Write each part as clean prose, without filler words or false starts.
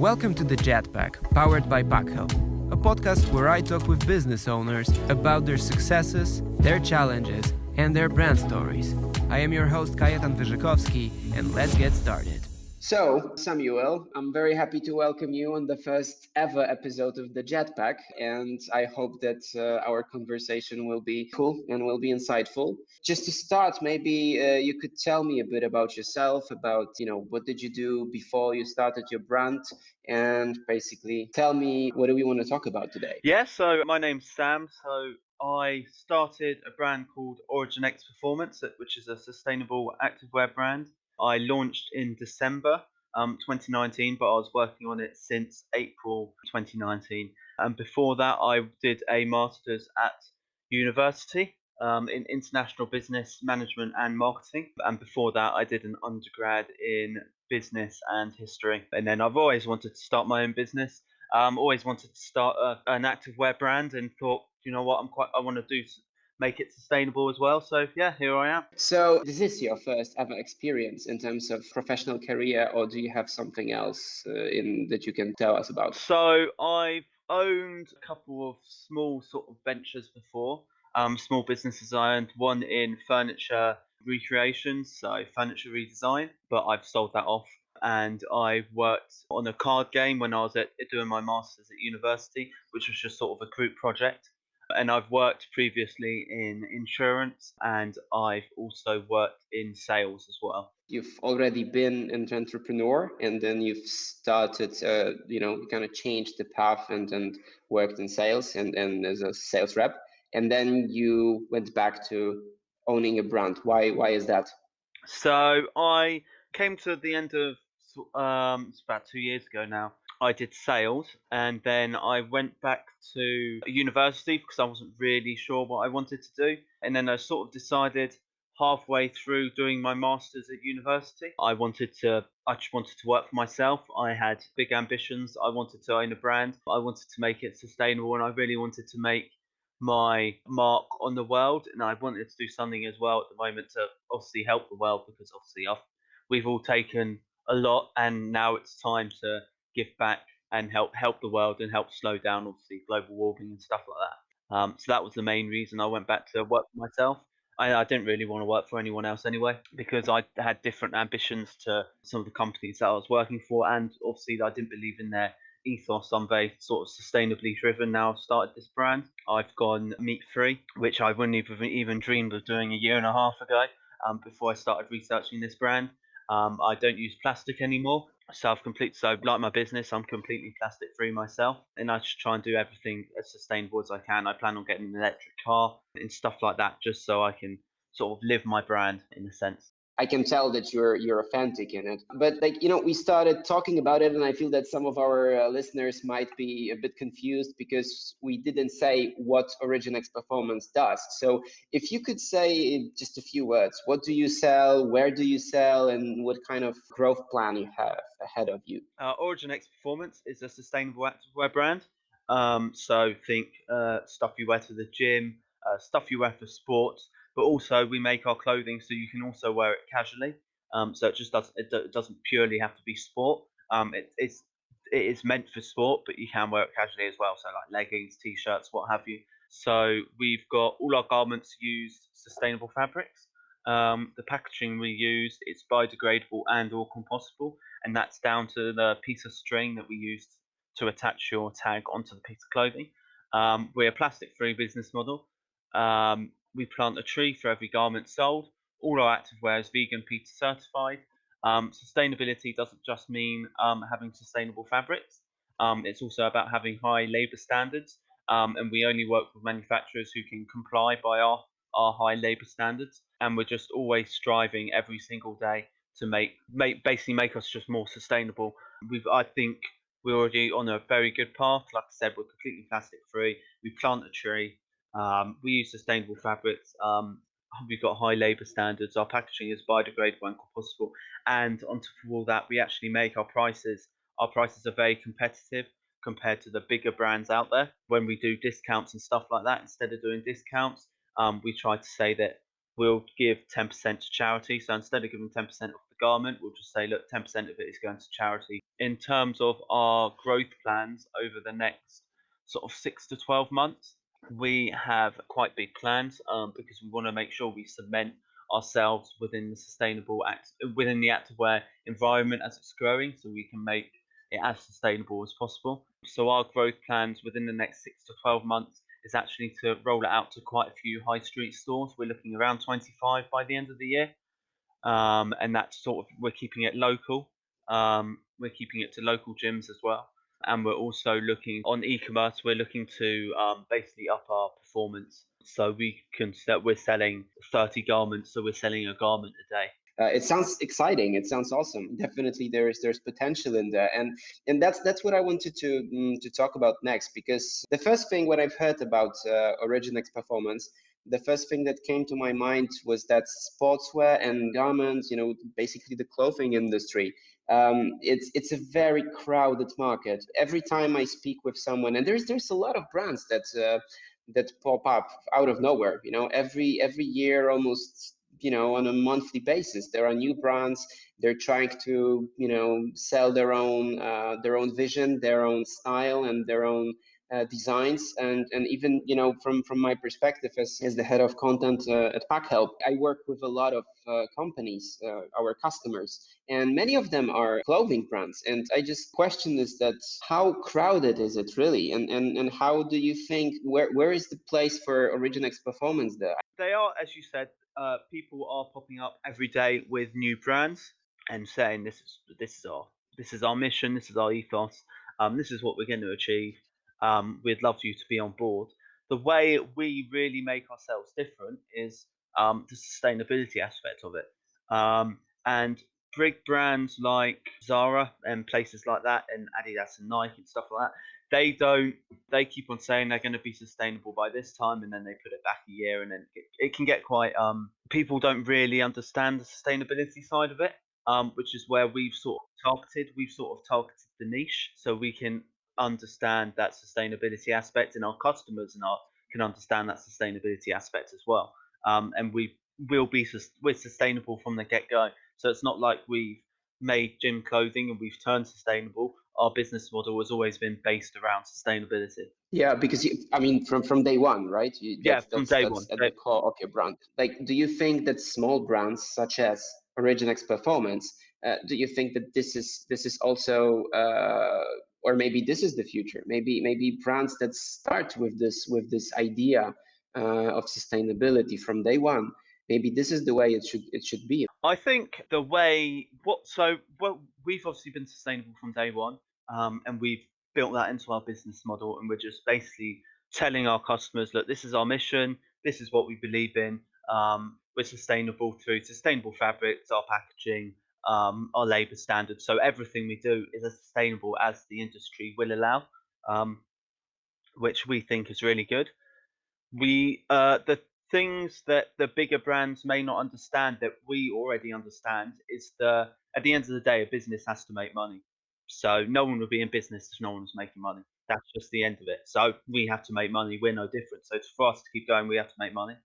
Welcome to the Jetpack, powered by Packhelp, a podcast where I talk with business owners about their successes, their challenges, and their brand stories. I am your host, Kajetan Wyrzykowski, and let's get started. So, Samuel, I'm very happy to welcome you on the first ever episode of the Jetpack, and I hope that our conversation will be cool and will be insightful. Just to start, maybe you could tell me a bit about yourself, about, what did you do before you started your brand, and basically tell me what do we want to talk about today? Yeah, so my name's Sam. So I started a brand called Origin X Performance, which is a sustainable activewear brand. I launched in December 2019, but I was working on it since April 2019. And before that, I did a master's at university in international business management and marketing. And before that, I did an undergrad in business and history. And then I've always wanted to start my own business. Always wanted to start an activewear brand, and thought, you know what, I want to make it sustainable as well. So yeah, here I am. So, is this your first ever experience in terms of professional career, or do you have something else in that you can tell us about? So I've owned a couple of small sort of ventures before, small businesses. I owned one in furniture recreation, so furniture redesign, but I've sold that off. And I worked on a card game when I was doing my masters at university, which was just sort of a group project. And I've worked previously in insurance, and I've also worked in sales as well. You've already been an entrepreneur, and then you've started, kind of changed the path and worked in sales and as a sales rep. And then you went back to owning a brand. Why is that? So I came to the end of it's about 2 years ago now. I did sales, and then I went back to university because I wasn't really sure what I wanted to do. And then I sort of decided halfway through doing my masters at university, I just wanted to work for myself. I had big ambitions. I wanted to own a brand. I wanted to make it sustainable, and I really wanted to make my mark on the world. And I wanted to do something as well at the moment to obviously help the world, because obviously we've all taken a lot, and now it's time to give back and help the world, and help slow down obviously global warming and stuff like that. So that was the main reason I went back to work for myself. I didn't really want to work for anyone else anyway, because I had different ambitions to some of the companies that I was working for, and obviously I didn't believe in their ethos. I'm very sort of sustainably driven now. I've started this brand. I've gone meat free, which I wouldn't even dreamed of doing a year and a half ago, before I started researching this brand. I don't use plastic anymore. So like my business, I'm completely plastic free myself, and I just try and do everything as sustainable as I can. I plan on getting an electric car and stuff like that, just so I can sort of live my brand in a sense. I can tell that you're authentic in it. But we started talking about it, and I feel that some of our listeners might be a bit confused because we didn't say what Originex Performance does. So if you could say in just a few words, what do you sell, where do you sell, and what kind of growth plan you have ahead of you? Origin X Performance is a sustainable activewear brand. So think stuff you wear to the gym, stuff you wear for sports, but also we make our clothing so you can also wear it casually. So it doesn't purely have to be sport. It is meant for sport, but you can wear it casually as well. So like leggings, t-shirts, what have you. So we've got all our garments use sustainable fabrics. The packaging we use, it's biodegradable and or compostable, and that's down to the piece of string that we use to attach your tag onto the piece of clothing. We're a plastic-free business model. We plant a tree for every garment sold. All our activewear is vegan PETA certified. Sustainability doesn't just mean having sustainable fabrics. It's also about having high labour standards, and we only work with manufacturers who can comply by our high labour standards. And we're just always striving every single day to make us just more sustainable. I think we're already on a very good path. Like I said, we're completely plastic free. We plant a tree. We use sustainable fabrics. We've got high labour standards. Our packaging is biodegradable and compostable. And on top of all that, we actually make our prices. Our prices are very competitive compared to the bigger brands out there. When we do discounts and stuff like that, instead of doing discounts, we try to say that we'll give 10% to charity. So instead of giving 10% off the garment, we'll just say, look, 10% of it is going to charity. In terms of our growth plans over the next sort of 6 to 12 months, we have quite big plans because we want to make sure we cement ourselves within the within the activewear environment as it's growing, so we can make it as sustainable as possible. So our growth plans within the next 6 to 12 months is actually to roll it out to quite a few high street stores. We're looking around 25 by the end of the year, and that's sort of we're keeping it local. We're keeping it to local gyms as well, and we're also looking on e-commerce. We're looking to basically up our performance, so we're selling 30 garments, so we're selling a garment a day. It sounds exciting. It sounds awesome. Definitely, there's potential in there, and that's what I wanted to talk about next. Because the first thing what I've heard about Originex Performance, the first thing that came to my mind was that sportswear and garments, basically the clothing industry. It's a very crowded market. Every time I speak with someone, and there's a lot of brands that pop up out of nowhere. Every year almost, on a monthly basis there are new brands. They're trying to sell their own vision, their own style, and their own designs. And even from my perspective as the head of content at Packhelp, I work with a lot of companies, our customers, and many of them are clothing brands. And I just question is that how crowded is it really, and how do you think, where is the place for Originex Performance there? They are, as you said, people are popping up every day with new brands and saying this is our mission, this is our ethos, this is what we're going to achieve. We'd love you to be on board. The way we really make ourselves different is the sustainability aspect of it. And big brands like Zara and places like that, and Adidas and Nike and stuff like that, they keep on saying they're going to be sustainable by this time, and then they put it back a year, and then it can get quite people don't really understand the sustainability side of it, which is where we've sort of targeted the niche, so we can understand that sustainability aspect, and our customers can understand that sustainability aspect as well. And we're sustainable from the get-go, so it's not like we've made gym clothing and we've turned sustainable. Our business model has always been based around sustainability. Yeah, because I mean, from day one, right? Yeah, from day That's one. at the core of your brand. Like, do you think that small brands such as Originex Performance, do you think that this is also, or maybe this is the future? Maybe brands that start with this idea of sustainability from day one. Maybe this is the way it should be. I think the way what so well we've obviously been sustainable from day one, and we've built that into our business model, and we're just basically telling our customers, look, this is our mission, this is what we believe in. We're sustainable through sustainable fabrics, our packaging, our labour standards. So everything we do is as sustainable as the industry will allow, um, which we think is really good. The things that the bigger brands may not understand that we already understand is at the end of the day, a business has to make money. So no one would be in business if no one was making money. That's just the end of it. So we have to make money. We're no different. So for us to keep going, we have to make money.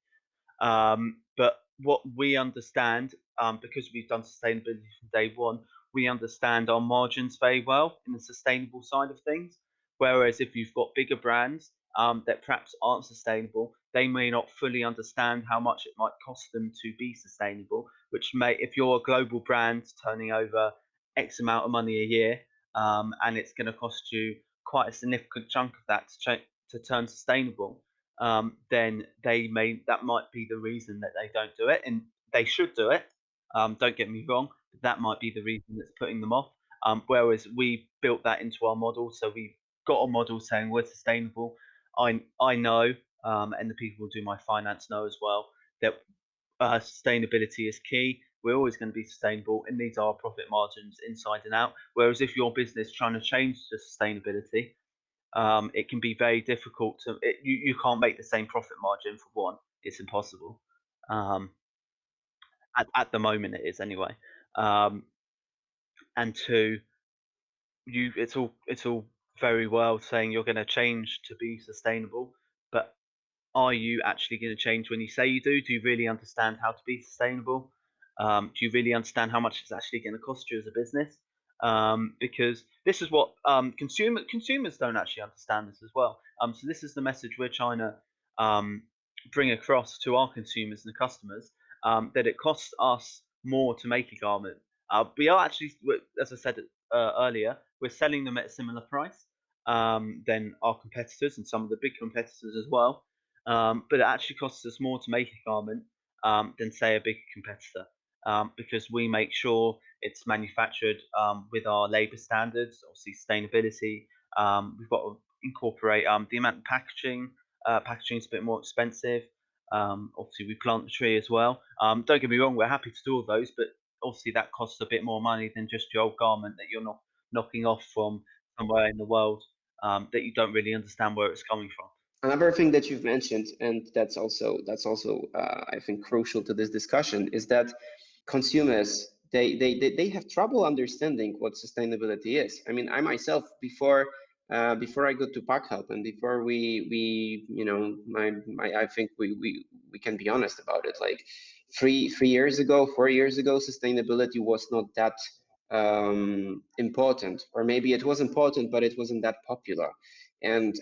But what we understand, because we've done sustainability from day one, we understand our margins very well in the sustainable side of things. Whereas if you've got bigger brands that perhaps aren't sustainable, they may not fully understand how much it might cost them to be sustainable. Which may, if you're a global brand turning over X amount of money a year, and it's going to cost you quite a significant chunk of that to turn sustainable, then that might be the reason that they don't do it, and they should do it. Don't get me wrong, but that might be the reason that's putting them off. Whereas we built that into our model, so we've got a model saying we're sustainable. I know, and the people who do my finance know as well, that sustainability is key. We're always going to be sustainable, and these are our profit margins inside and out. Whereas if your business trying to change the sustainability, it can be very difficult you can't make the same profit margin for one. It's impossible. Um, at the moment, it is anyway. Um, and two, it's all very well saying you're going to change to be sustainable, but are you actually going to change when you say you do? Do you really understand how to be sustainable? Do you really understand how much it's actually going to cost you as a business? Because this is what consumers don't actually understand this as well. So this is the message we're trying to um, bring across to our consumers and the customers, that it costs us more to make a garment. We are actually, as I said earlier, we're selling them at a similar price than our competitors and some of the big competitors as well. But it actually costs us more to make a garment than, say, a big competitor, because we make sure it's manufactured with our labour standards, obviously sustainability. We've got to incorporate the amount of packaging. Packaging is a bit more expensive. Obviously, we plant the tree as well. Don't get me wrong, we're happy to do all those, but obviously that costs a bit more money than just your old garment that you're not knocking off from somewhere in the world, that you don't really understand where it's coming from. Another thing that you've mentioned, and that's also I think crucial to this discussion, is that consumers they have trouble understanding what sustainability is. I mean, I myself before I got to Packhelp and before we my I think we can be honest about it. Like 3 years ago, 4 years ago, sustainability was not that important, or maybe it was important, but it wasn't that popular. And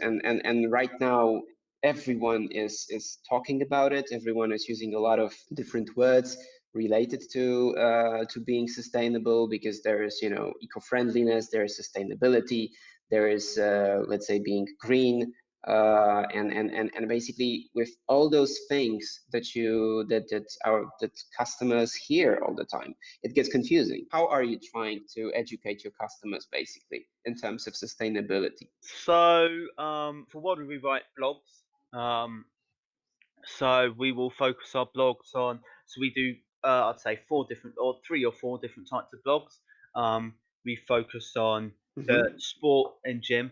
right now everyone is talking about it. Everyone is using a lot of different words related to being sustainable, because there is eco-friendliness, there is sustainability, there is let's say being green, and basically with all those things that customers hear all the time, it gets confusing. How are you trying to educate your customers basically in terms of sustainability? So for what do we write blogs? So we will focus our blogs on. So we do, I'd say, 3 or 4 different types of blogs. We focus on the Hmm. sport and gym,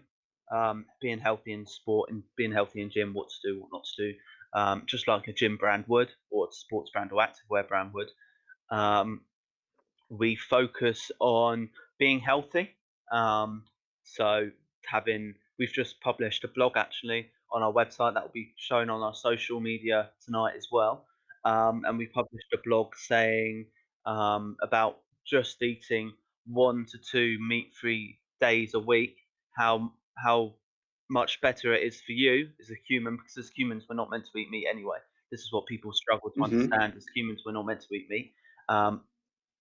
being healthy in sport and being healthy in gym, what to do, what not to do, just like a gym brand would, or a sports brand or activewear brand would. Um, we focus on being healthy. Um, so we've just published a blog actually on our website that will be shown on our social media tonight as well. And we published a blog saying about just eating 1 to 2 meat-free days a week, how much better it is for you as a human, because as humans we're not meant to eat meat anyway. This is what people struggle to Hmm. understand. As humans, we're not meant to eat meat. Um,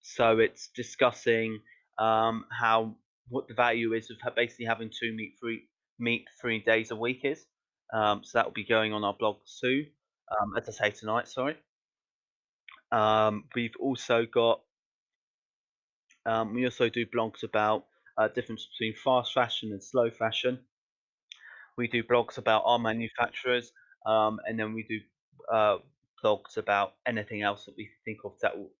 so it's discussing how what the value is of basically having 2 meat-free days a week is. So that will be going on our blog soon. As I say tonight, sorry. We've also got we also do blogs about difference between fast fashion and slow fashion. We do blogs about our manufacturers, and then we do uh, blogs about anything else that we think of that will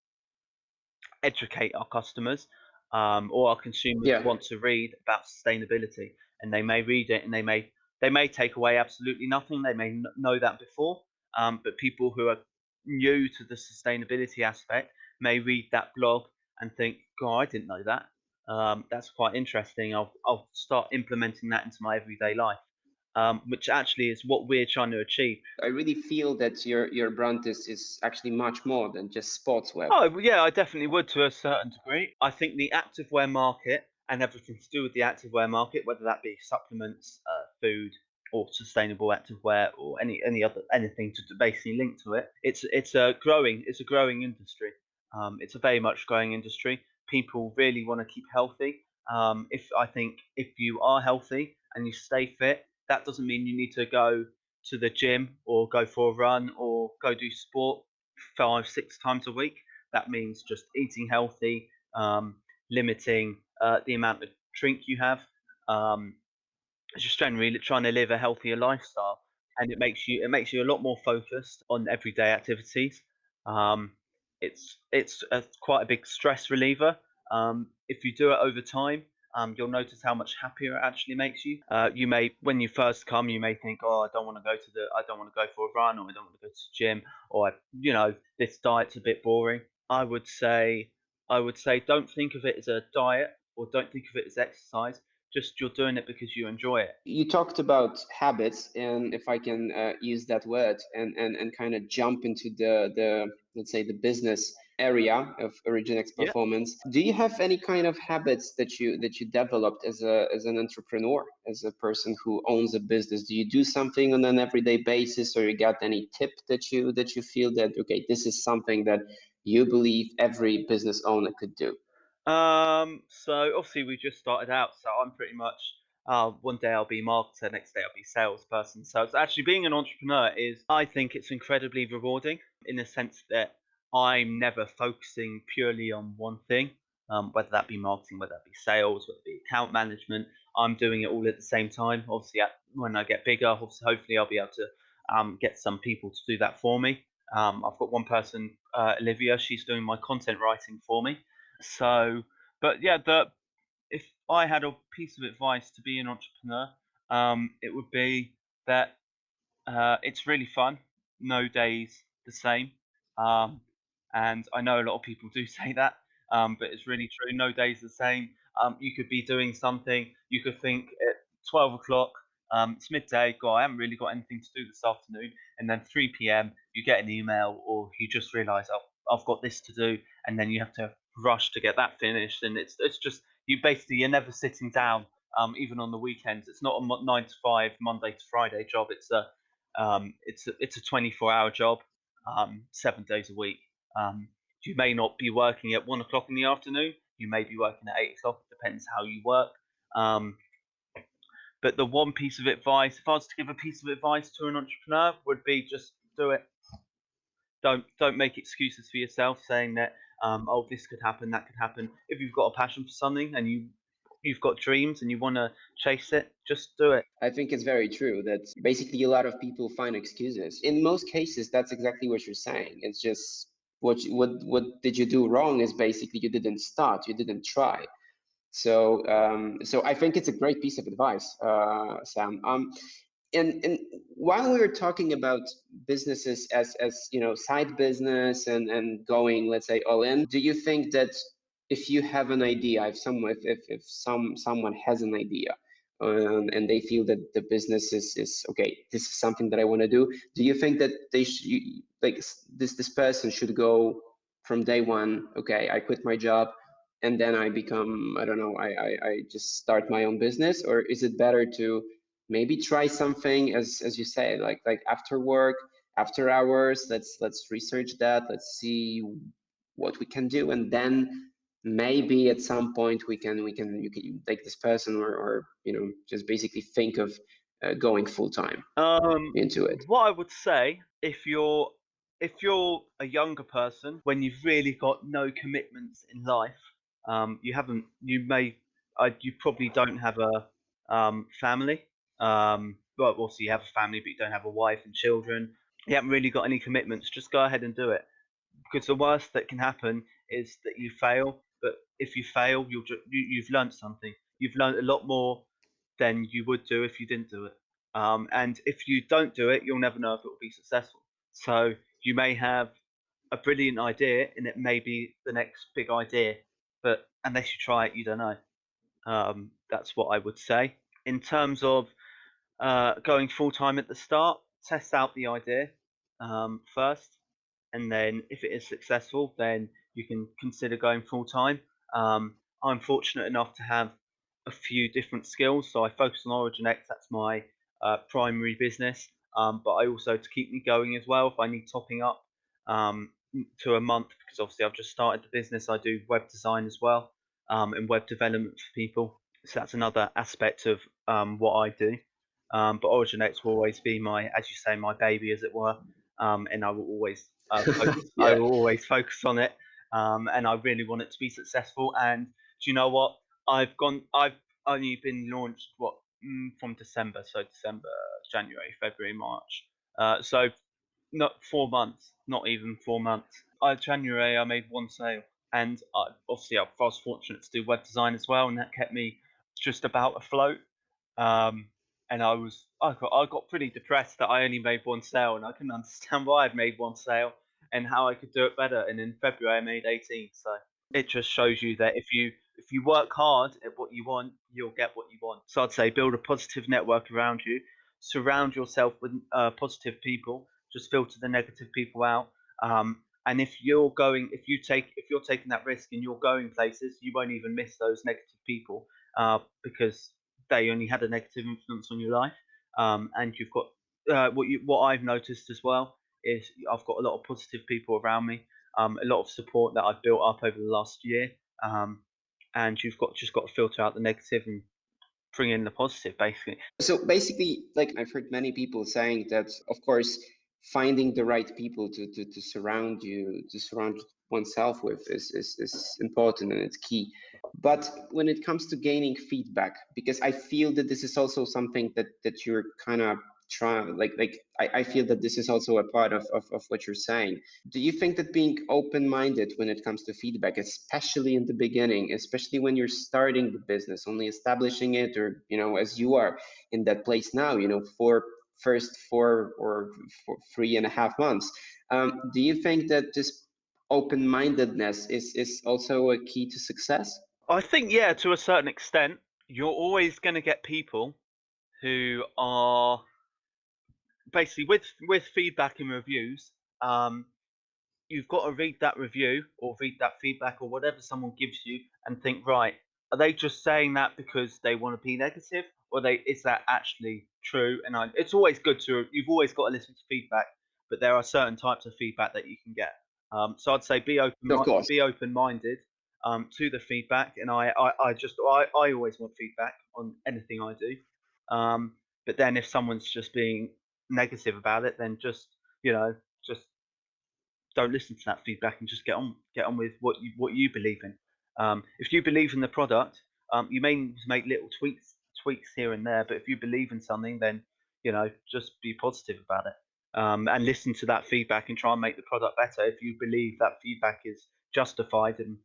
educate our customers, or our consumers Yeah. want to read about sustainability, and they may read it and they may take away absolutely nothing. They may know that before, but people who are new to the sustainability aspect may read that blog and think, "God, I didn't know that. That's quite interesting. I'll start implementing that into my everyday life," which actually is what we're trying to achieve. I really feel that your brand is actually much more than just sportswear. Oh, well, yeah, I definitely would to a certain degree. I think the activewear market and everything to do with the activewear market, whether that be supplements, food, or sustainable activewear, or anything to basically link to it, it's a growing industry. It's a very much growing industry. People really want to keep healthy. If you are healthy and you stay fit, that doesn't mean you need to go to the gym or go for a run or go do sport 5, 6 times a week. That means just eating healthy, limiting the amount of drink you have, um, just generally trying to live a healthier lifestyle, and it makes you a lot more focused on everyday activities. Um, it's quite a big stress reliever. If you do it over time, you'll notice how much happier it actually makes you. When you first come, you may think, "Oh, I don't want to go for a run, or I don't want to go to the gym, or this diet's a bit boring." I would say, don't think of it as a diet, or don't think of it as exercise. just you're doing it because you enjoy it. You talked about habits, and if I can use that word, and kind of jump into the let's say the business area of OriginX Yeah. Performance. Do you have any kind of habits that you developed as an entrepreneur, as a person who owns a business? Do you do something on an everyday basis, or you got any tip that you feel that, okay, this is something that you believe every business owner could do? So obviously we just started out, so I'm pretty much one day I'll be marketer, next day I'll be salesperson. So it's actually being an entrepreneur is, I think it's incredibly rewarding in the sense that I'm never focusing purely on one thing, whether that be marketing, whether that be sales, whether it be account management. I'm doing it all at the same time. Obviously, when I get bigger, hopefully I'll be able to get some people to do that for me. I've got one person, Olivia, she's doing my content writing for me. So, but yeah, if I had a piece of advice to be an entrepreneur, it would be that it's really fun. No days the same. Um, and I know a lot of people do say that, but it's really true. No days the same. You could be doing something. You could think at 12 o'clock, it's midday. God, I haven't really got anything to do this afternoon. And then 3 p.m., you get an email, or you just realise, oh, I've got this to do, and then you have to rush to get that finished. And it's just you're never sitting down. Even on the weekends, it's not a 9 to 5 Monday to Friday job. It's a 24-hour job, 7 days a week. You may not be working at 1 o'clock in the afternoon. You may be working at 8 o'clock. It depends how you work. Um, but the one piece of advice, if I was to give a piece of advice to an entrepreneur, would be just do it. Don't make excuses for yourself, saying that oh, this could happen, that could happen. If you've got a passion for something and you've got dreams and you want to chase it, just do it. I think it's very true that basically a lot of people find excuses. In most cases, that's exactly what you're saying. It's just what did you do wrong is basically you didn't start, you didn't try. So I think it's a great piece of advice, Sam. And while we were talking about businesses as side business and going, let's say, all in, do you think that if you have an idea, if someone has an idea, and they feel that the business is okay, this is something that I want to do you think that they should, this person should go from day one, okay, I quit my job and then I become, I don't know, I just start my own business? Or is it better to maybe try something, as you say, like after work, after hours, let's research that, let's see what we can do, and then maybe at some point you can take this person, or just basically think of going full time into it? What I would say, if you're a younger person, when you've really got no commitments in life, you haven't, you probably don't have a family. Well, also you have a family, but you don't have a wife and children. You haven't really got any commitments. Just go ahead and do it, because the worst that can happen is that you fail. But if you fail, you've learned something. You've learned a lot more than you would do if you didn't do it. And if you don't do it, you'll never know if it will be successful. So you may have a brilliant idea, and it may be the next big idea, but unless you try it, you don't know. That's what I would say. In terms of going full time at the start, test out the idea first, and then if it is successful, then you can consider going full time. I'm fortunate enough to have a few different skills, so I focus on Origin X. That's my primary business, but I also, to keep me going as well, if I need topping up to a month, because obviously I've just started the business, I do web design as well, and web development for people. So that's another aspect of what I do. But Origin X will always be my, as you say, my baby, as it were, and I will always I Yeah. will always focus on it, and I really want it to be successful. And do you know what? I've only been launched from December, so December, January, February, March. So not 4 months, not even 4 months. January, I made one sale, and obviously I was fortunate to do web design as well, and that kept me just about afloat. Um, and I got pretty depressed that I only made one sale, and I couldn't understand why I'd made one sale and how I could do it better. And in February, I made 18. So it just shows you that if you if you work hard at what you want, you'll get what you want. So I'd say build a positive network around you, surround yourself with positive people, just filter the negative people out. And if you're taking that risk and you're going places, you won't even miss those negative people because they only had a negative influence on your life. And you've got what I've noticed as well is I've got a lot of positive people around me, a lot of support that I've built up over the last year, and you've just got to filter out the negative and bring in the positive, basically. So basically, like I've heard many people saying that, of course, finding the right people to surround you, to surround oneself with is important and it's key. But when it comes to gaining feedback, because I feel that this is also something that you're kind of trying, I feel that this is also a part of what you're saying. Do you think that being open-minded when it comes to feedback, especially in the beginning, especially when you're starting the business, only establishing it, or as you are in that place now, for first 3.5 months, do you think that this open-mindedness is also a key to success? I think, yeah, to a certain extent, you're always going to get people who are basically with feedback and reviews. You've got to read that review or read that feedback or whatever someone gives you and think, right, are they just saying that because they want to be negative, or is that actually true? And it's always good you've always got to listen to feedback, but there are certain types of feedback that you can get. So I'd say Of course. be open minded to the feedback, and I always want feedback on anything I do. But then if someone's just being negative about it, then just don't listen to that feedback and just get on with what you believe in. If you believe in the product, you may need to make little tweaks here and there, but if you believe in something, then just be positive about it, and listen to that feedback and try and make the product better if you believe that feedback is justified in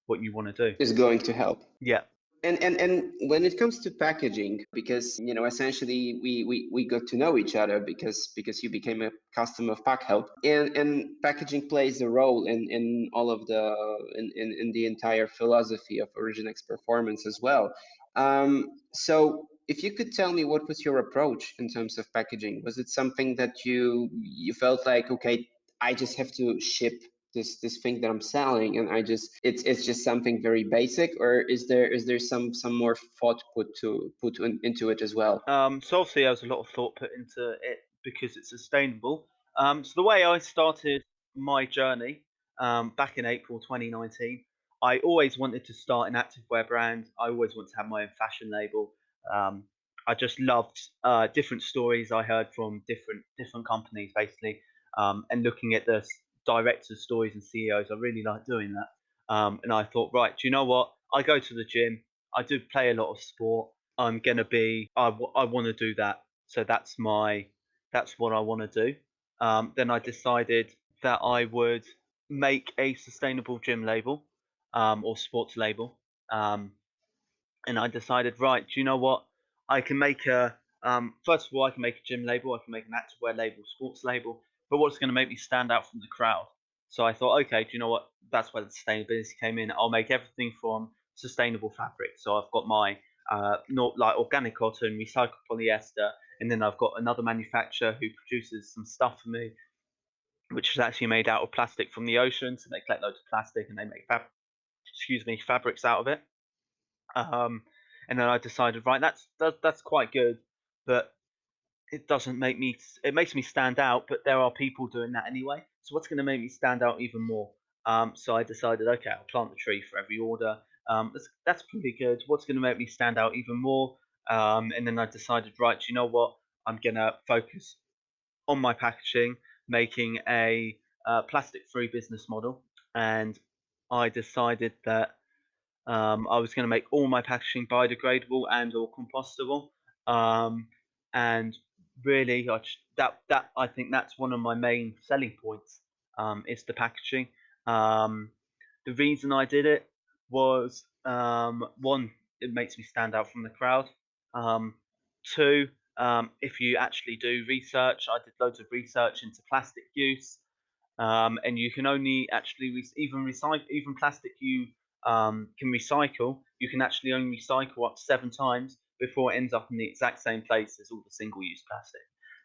what you want to do. Is going to help. Yeah. And when it comes to packaging, because essentially we got to know each other because you became a customer of Packhelp, and packaging plays a role in all of in the entire philosophy of Originix performance as well. So if you could tell me, what was your approach in terms of packaging? Was it something that you felt like, okay, I just have to ship this thing that I'm selling, and it's just something very basic, or is there some more thought into it as well? So obviously there was a lot of thought put into it because it's sustainable. So the way I started my journey back in April 2019, I always wanted to start an activewear brand. I always wanted to have my own fashion label. Um, I just loved different stories I heard from different companies, basically, and looking at the directors' stories and CEOs. I really like doing that. And I thought, right, do you know what? I go to the gym. I do play a lot of sport. I want to do that. So that's what I want to do. Then I decided that I would make a sustainable gym label, or sports label. Um, and I decided, right, do you know what? I can make first of all, I can make a gym label, I can make an activewear label, sports label, but what's going to make me stand out from the crowd? So I thought, okay, do you know what? That's where the sustainability came in. I'll make everything from sustainable fabric. So I've got my not like organic cotton, recycled polyester, and then I've got another manufacturer who produces some stuff for me, which is actually made out of plastic from the ocean. So they collect loads of plastic and they make fabrics out of it. Um, and then I decided, right, that's quite good, but it doesn't make me. It makes me stand out, but there are people doing that anyway. So what's going to make me stand out even more? So I decided, okay, I'll plant a tree for every order. That's pretty good. What's going to make me stand out even more? And then I decided, right, you know what? I'm going to focus on my packaging, making a plastic-free business model, and I decided that I was going to make all my packaging biodegradable and or compostable. Um, and really, I think that's one of my main selling points. Is the packaging. The reason I did it was, one, it makes me stand out from the crowd. Two, if you actually do research, I did loads of research into plastic use, and you can only actually even plastic you can recycle, you can actually only recycle up to 7 times before it ends up in the exact same place as all the single-use plastic.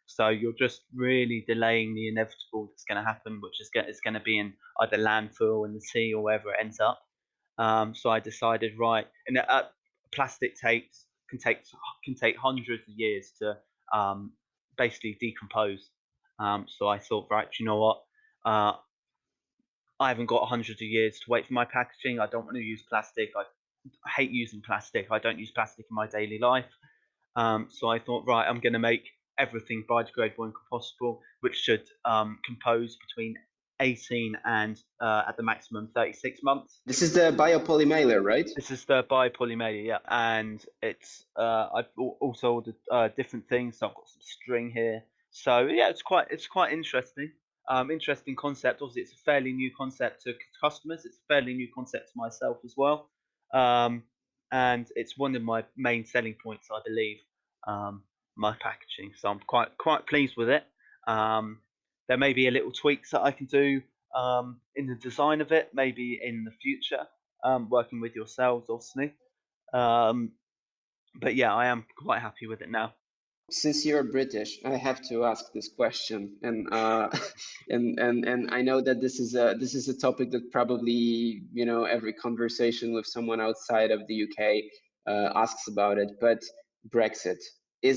So you're just really delaying the inevitable that's going to happen, which is going to be in either landfill, in the sea, or wherever it ends up. So I decided, right, and plastic can take hundreds of years to basically decompose. So I thought, right, you know what? I haven't got hundreds of years to wait for my packaging. I don't want to use plastic. I hate using plastic. I don't use plastic in my daily life. So I thought, right, I'm going to make everything biodegradable and compostable, which should compose between 18 and at the maximum 36 months. This is the biopolymer, right? This is the biopolymer, yeah, and it's I've also ordered different things. So I've got some string here. So yeah, it's quite interesting. Interesting concept. Obviously, it's a fairly new concept to customers. It's a fairly new concept to myself as well, um, and it's one of my main selling points, I believe. Um, my packaging, so I'm quite pleased with it. Um, there may be a little tweaks that I can do in the design of it, maybe in the future, working with yourselves, obviously. Um, but yeah, I am quite happy with it now. Since you're British, I have to ask this question, and and I know that this is a topic that probably every conversation with someone outside of the UK asks about it. But Brexit, do you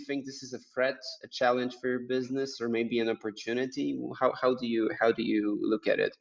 think this is a threat, a challenge for your business, or maybe an opportunity? How do you look at it?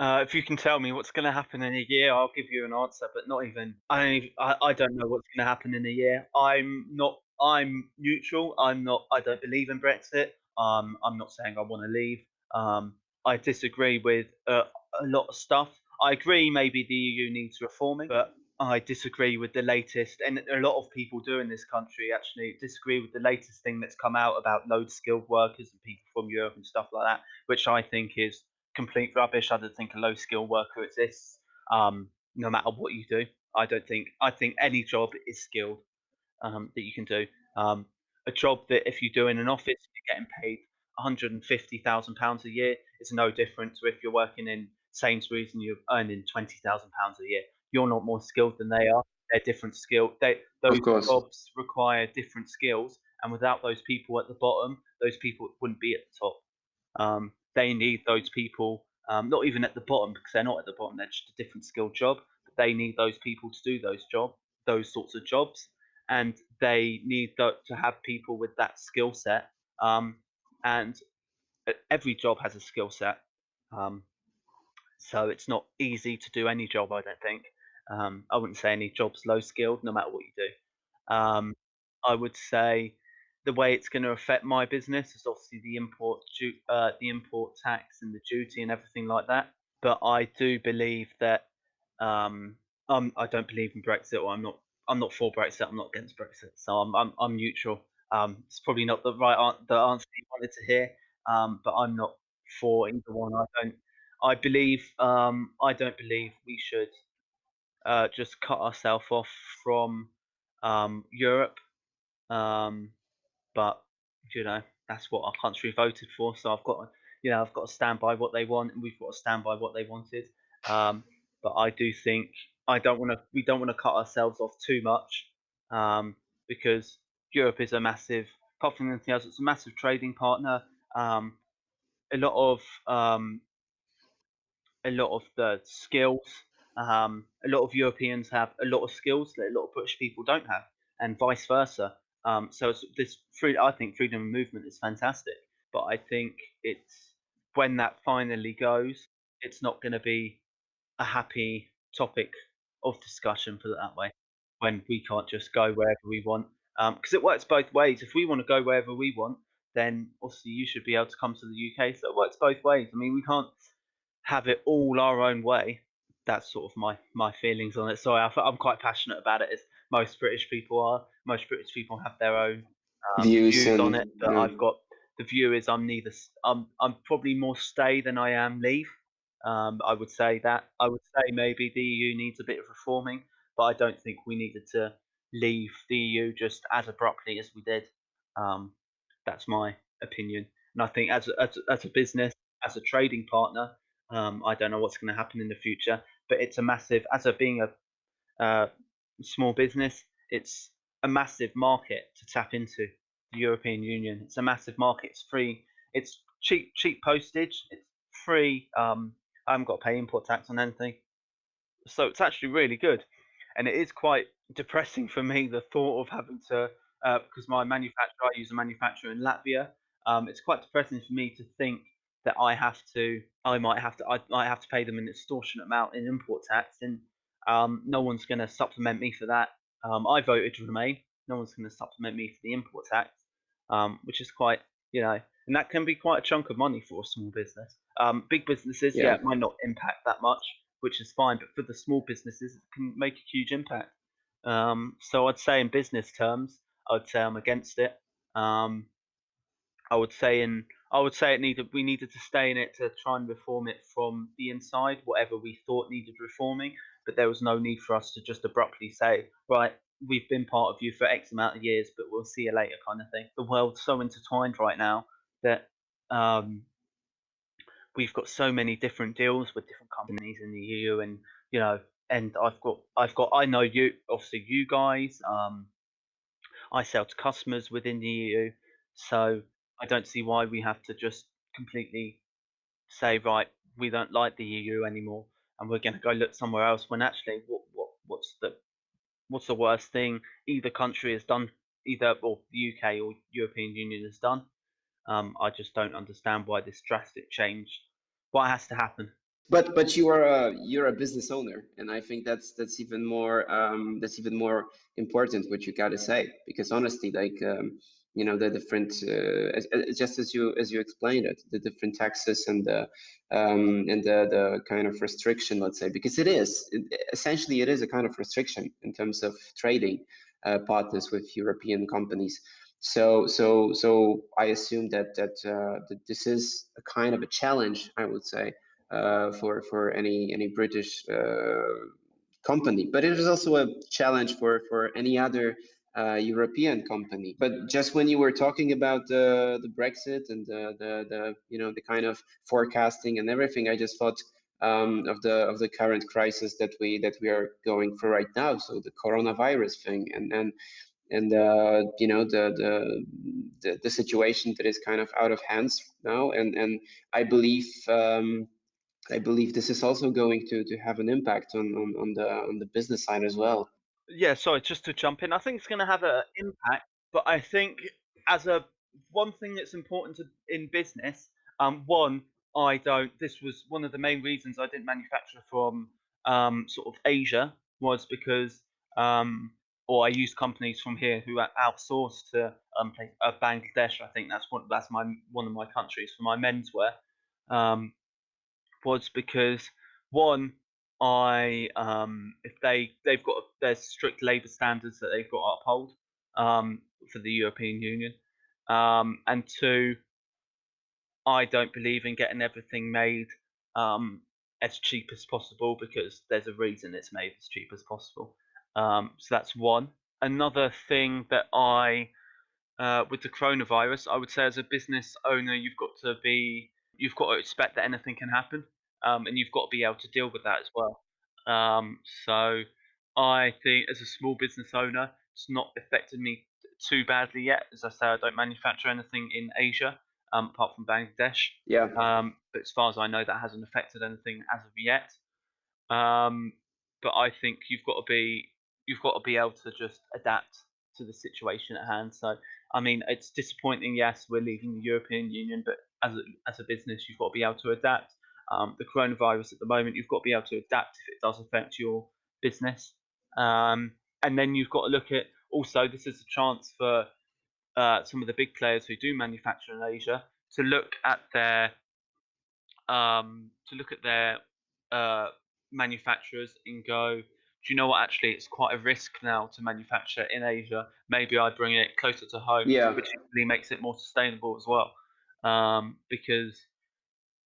If you can tell me what's going to happen in a year, I'll give you an answer. But not even I don't know what's going to happen in a year. I'm not. I'm neutral. I'm not. I don't believe in Brexit. I'm not saying I want to leave. I disagree with a lot of stuff. I agree maybe the EU needs reforming, but I disagree with the latest, and a lot of people do in this country actually disagree with the latest thing that's come out about low skilled workers and people from Europe and stuff like that, which I think is complete rubbish. I don't think a low skill worker exists. No matter what you do, I don't think. I think any job is skilled that you can do. Um, a job that if you do in an office, you're getting paid £150,000 a year. It's no different to if you're working in Sainsbury's and you're earning £20,000 a year. You're not more skilled than they are. They're different skill. Those Of course. jobs require different skills, and without those people at the bottom, those people wouldn't be at the top. They need those people, not even at the bottom because they're not at the bottom. They're just a different skilled job. But they need those people to do those sorts of jobs, and they need to have people with that skill set. And every job has a skill set, um, so it's not easy to do any job. I don't think. I wouldn't say any job's low skilled, no matter what you do. I would say the way it's going to affect my business is obviously the import tax and the duty and everything like that. But I do believe that I don't believe in Brexit, or I'm not for Brexit. I'm not against Brexit, so I'm neutral. It's probably not the answer you wanted to hear, but I'm not for either one. I don't believe we should just cut ourselves off from Europe. Um, but that's what our country voted for. So I've got to stand by what they want, and we've got to stand by what they wanted. But I do think we don't want to cut ourselves off too much, because Europe is a massive, apart from anything else, it's a massive trading partner. Um, a lot of the skills. A lot of Europeans have a lot of skills that a lot of British people don't have, and vice versa. So I think freedom of movement is fantastic, but I think it's when that finally goes, it's not going to be a happy topic of discussion, put it that way, when we can't just go wherever we want. Because it works both ways. If we want to go wherever we want, then obviously you should be able to come to the UK. So it works both ways. I mean, we can't have it all our own way. That's sort of my feelings on it. Sorry, I'm quite passionate about it, as most British people are. Most British people have their own Views views on and it, but I've got the view is I'm probably more stay than I am leave. I would say that. I would say maybe the EU needs a bit of reforming, but I don't think we needed to leave the EU just as abruptly as we did. Um, that's my opinion, and I think as a business, as a trading partner, I don't know what's going to happen in the future, but it's a massive, as a being a small business, it's a massive market to tap into. The European Union, it's a massive market. It's free. It's cheap postage. It's free. I haven't got to pay import tax on anything, so it's actually really good. And it is quite depressing for me, the thought of having to, because my manufacturer, I use a manufacturer in Latvia. It's quite depressing for me to think that I might have to pay them an extortionate amount in import tax, and no one's going to supplement me for that. I voted to remain. No one's going to supplement me for the import tax, which is quite, and that can be quite a chunk of money for a small business. Big businesses, yeah, Yeah. it might not impact that much, which is fine. But for the small businesses, it can make a huge impact. So I'd say in business terms, I'd say I'm against it. Um, I would say we needed to stay in it to try and reform it from the inside, whatever we thought needed reforming. But there was no need for us to just abruptly say, right, we've been part of you for X amount of years, but we'll see you later, kind of thing. The world's so intertwined right now that um, we've got so many different deals with different companies in the EU, and you know, and I know you, obviously you guys. I sell to customers within the EU, so I don't see why we have to just completely say, right, we don't like the EU anymore, and we're going to go look somewhere else. When actually, what's the worst thing either country has done, either or the UK or European Union has done? I just don't understand why this drastic change, what has to happen. But you're a business owner, and I think that's even more important what you gotta say, because honestly, like the different just as you explained it, the different taxes and the kind of restriction, let's say, because essentially it is a kind of restriction in terms of trading partners with European companies. So I assume that this is a kind of a challenge, I would say, for any British company. But it is also a challenge for any other European company. But just when you were talking about the Brexit and the kind of forecasting and everything, I just thought of the current crisis that we are going through right now. So the coronavirus thing, and the situation that is kind of out of hands now, and I believe. I believe this is also going to have an impact on the business side as well. Yeah, sorry, just to jump in, I think it's going to have an impact, but I think as a one thing that's important in business, one, I don't. This was one of the main reasons I didn't manufacture from sort of Asia, was because or I used companies from here who outsourced to Bangladesh. I think that's my one of my countries for my menswear. Um, was because one, I if they've got there's strict labour standards that they've got to uphold for the European Union, and two, I don't believe in getting everything made um, as cheap as possible, because there's a reason it's made as cheap as possible. So that's one. Another thing that with the coronavirus, I would say as a business owner, you've got to expect that anything can happen, and you've got to be able to deal with that as well. So I think as a small business owner, it's not affected me too badly yet. As I say, I don't manufacture anything in Asia, apart from Bangladesh. Yeah, But as far as I know, that hasn't affected anything as of yet. Um, but I think you've got to be able to just adapt to the situation at hand. So I mean, it's disappointing. Yes, we're leaving the European Union, but as a business, you've got to be able to adapt. The coronavirus at the moment, you've got to be able to adapt if it does affect your business. And then you've got to look at, also, this is a chance for some of the big players who do manufacture in Asia to look at their uh, manufacturers and go, do you know what? Actually, it's quite a risk now to manufacture in Asia. Maybe I bring it closer to home, yeah, which actually makes it more sustainable as well. Because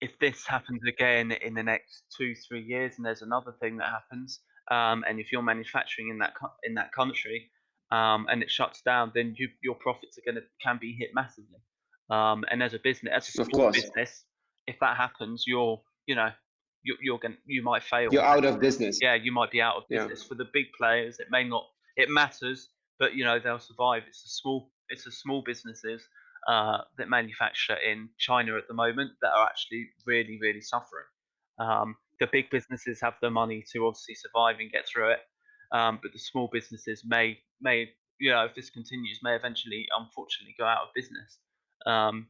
if this happens again in the next 2 3 years, and there's another thing that happens, and if you're manufacturing in that country, and it shuts down, then your profits can be hit massively. And as a of small course. business, if that happens, you're you might fail. You're out of business. Yeah, you might be out of Yeah. business. For the big players, it may not. It matters, but they'll survive. It's the small businesses that manufacture in China at the moment that are actually really, really suffering. The big businesses have the money to obviously survive and get through it, but the small businesses may if this continues, may eventually, unfortunately, go out of business. Um,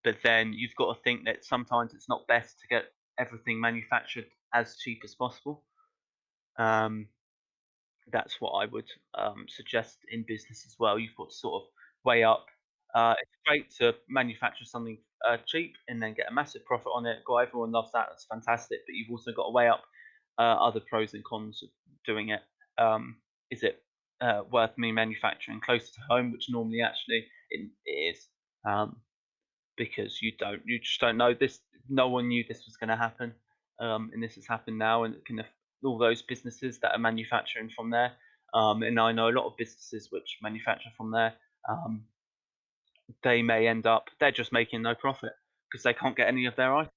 but then you've got to think that sometimes it's not best to get everything manufactured as cheap as possible. Um, that's what I would suggest in business as well. You've got to sort of weigh up. It's great to manufacture something cheap and then get a massive profit on it. God, everyone loves that. That's fantastic. But you've also got to weigh up other pros and cons of doing it. Is it worth me manufacturing closer to home, which normally actually it is, because you just don't know this. No one knew this was going to happen, and this has happened now, and it can all those businesses that are manufacturing from there. And I know a lot of businesses which manufacture from there. Um, they may end up they're just making no profit because they can't get any of their items.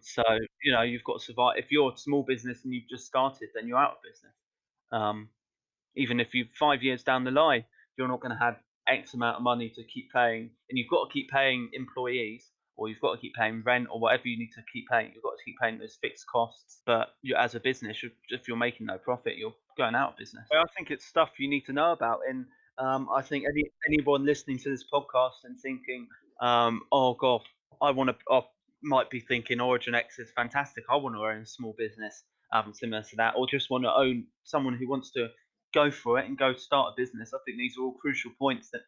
So you've got to survive. If you're a small business and you've just started, then you're out of business. Um, Even if you 5 years down the line, you're not going to have X amount of money to keep paying, and you've got to keep paying employees, or you've got to keep paying rent, or whatever you need to keep paying. You've got to keep paying those fixed costs. But as a business, if you're making no profit, you're going out of business. I think it's stuff you need to know about, and I think anyone listening to this podcast and thinking, "Oh God, I might be thinking Origin X is fantastic. I want to own a small business." Similar to that, or just want to own someone who wants to go for it and go start a business. I think these are all crucial points that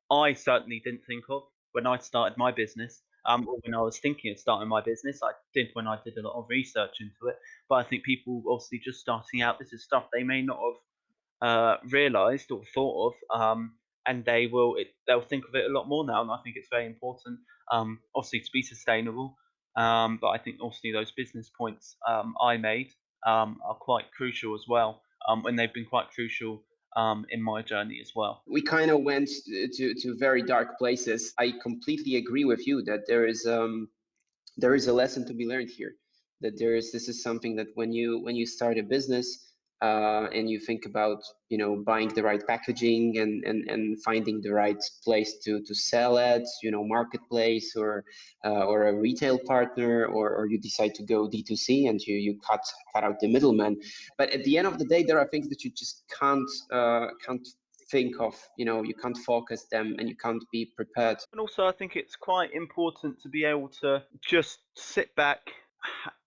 I certainly didn't think of when I started my business, or when I was thinking of starting my business. I did when I did a lot of research into it. But I think people obviously just starting out, this is stuff they may not have realised or thought of, and they'll think of it a lot more now. And I think it's very important, obviously, to be sustainable. But I think obviously those business points I made are quite crucial as well, and they've been quite crucial in my journey as well. We kind of went to very dark places. I completely agree with you that there is a lesson to be learned here. That this is something that when you start a business, and you think about buying the right packaging and finding the right place to sell it, marketplace or a retail partner, or you decide to go D2C and you cut out the middleman. But at the end of the day, there are things that you just can't think of. You can't focus them, and you can't be prepared. And also, I think it's quite important to be able to just sit back,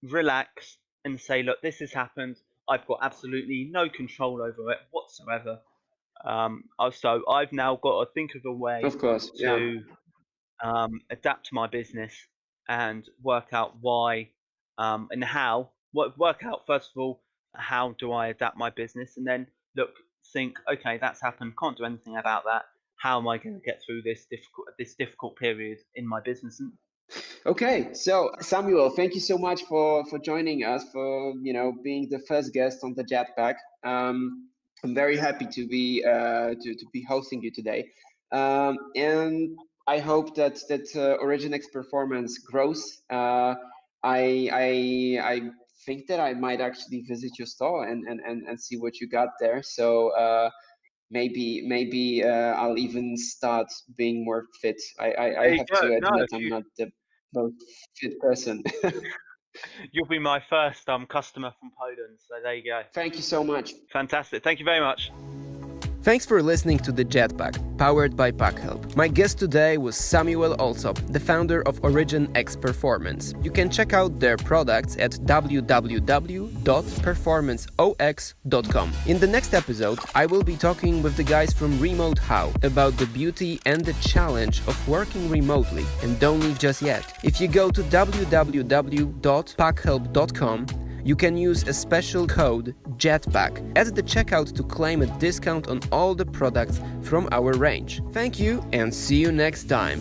relax, and say, look, this has happened. I've got absolutely no control over it whatsoever. So I've now got to think of a way Of course, yeah. to adapt my business and work out why and how. Work out first of all, how do I adapt my business, and then think, okay, that's happened. Can't do anything about that. How am I going to get through this difficult period in my business? Okay, so Samuel, thank you so much for joining us, for being the first guest on the Jetpack. I'm very happy to be to be hosting you today, and I hope that Origin X Performance grows. I think that I might actually visit your store and see what you got there. So maybe I'll even start being more fit. I There you have go. to No, admit I'm not the most fit person. you'll be my first customer from Poland. So there you go. Thank you so much. Fantastic. Thank you very much. Thanks for listening to the Jetpack, powered by Packhelp. My guest today was Samuel Allsop, the founder of Origin X Performance. You can check out their products at www.performanceox.com. In the next episode, I will be talking with the guys from Remote How about the beauty and the challenge of working remotely. And don't leave just yet. If you go to www.packhelp.com, you can use a special code Jetpack at the checkout to claim a discount on all the products from our range. Thank you and see you next time.